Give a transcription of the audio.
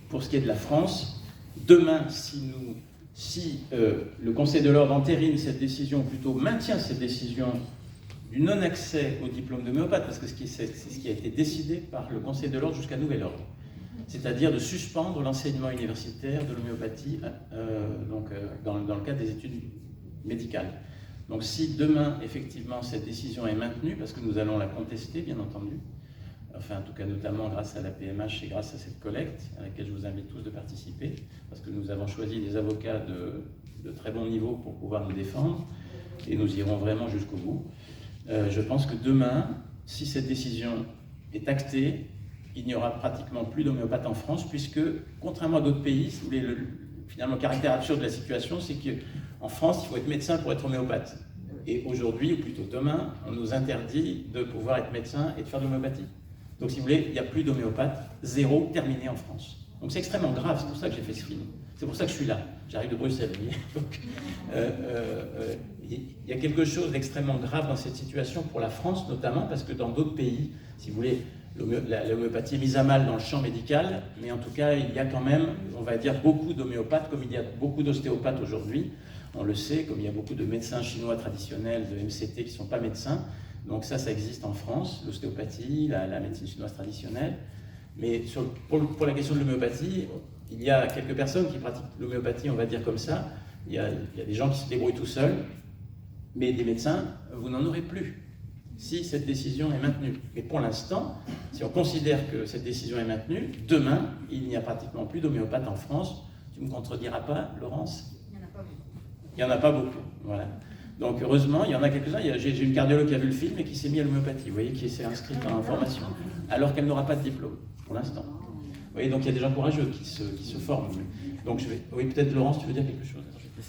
Pour ce qui est de la France, demain, si le Conseil de l'Ordre entérine cette décision, ou plutôt maintient cette décision du non-accès au diplôme d'homéopathe, parce que c'est ce qui a été décidé par le Conseil de l'Ordre jusqu'à nouvel ordre, c'est-à-dire de suspendre l'enseignement universitaire de l'homéopathie dans le cadre des études médicales. Donc si demain, effectivement, cette décision est maintenue, parce que nous allons la contester, bien entendu, enfin en tout cas notamment grâce à la PMH et grâce à cette collecte à laquelle je vous invite tous de participer, parce que nous avons choisi des avocats de très bon niveau pour pouvoir nous défendre, et nous irons vraiment jusqu'au bout. Je pense que demain, si cette décision est actée, il n'y aura pratiquement plus d'homéopathes en France, puisque, contrairement à d'autres pays, si vous voulez, finalement, le caractère absurde de la situation, c'est qu'en France, il faut être médecin pour être homéopathe. Et aujourd'hui, ou plutôt demain, on nous interdit de pouvoir être médecin et de faire de l'homéopathie. Donc, si vous voulez, il n'y a plus d'homéopathes, zéro terminé en France. Donc, c'est extrêmement grave, c'est pour ça que j'ai fait ce film. C'est pour ça que je suis là. J'arrive de Bruxelles, vous voyez. Donc, il y a quelque chose d'extrêmement grave dans cette situation pour la France, notamment parce que dans d'autres pays, si vous voulez, l'homéopathie est mise à mal dans le champ médical, mais en tout cas, il y a quand même, on va dire, beaucoup d'homéopathes, comme il y a beaucoup d'ostéopathes aujourd'hui, on le sait, comme il y a beaucoup de médecins chinois traditionnels, de MCT qui ne sont pas médecins. Donc ça existe en France, l'ostéopathie, la médecine chinoise traditionnelle. Mais pour la question de l'homéopathie, il y a quelques personnes qui pratiquent l'homéopathie, on va dire comme ça. Il y a des gens qui se débrouillent tout seuls, mais des médecins, vous n'en aurez plus si cette décision est maintenue. Mais pour l'instant, si on considère que cette décision est maintenue, demain, il n'y a pratiquement plus d'homéopathes en France. Tu ne me contrediras pas, Laurence? Il n'y en a pas beaucoup. Il n'y en a pas beaucoup, voilà. Donc heureusement, il y en a quelques-uns. J'ai une cardiologue qui a vu le film et qui s'est mis à l'homéopathie, vous voyez, qui s'est inscrite en formation, alors qu'elle n'aura pas de diplôme, pour l'instant. Vous voyez, donc il y a des gens courageux qui se forment. Donc oui, peut-être Laurence, tu veux dire quelque chose?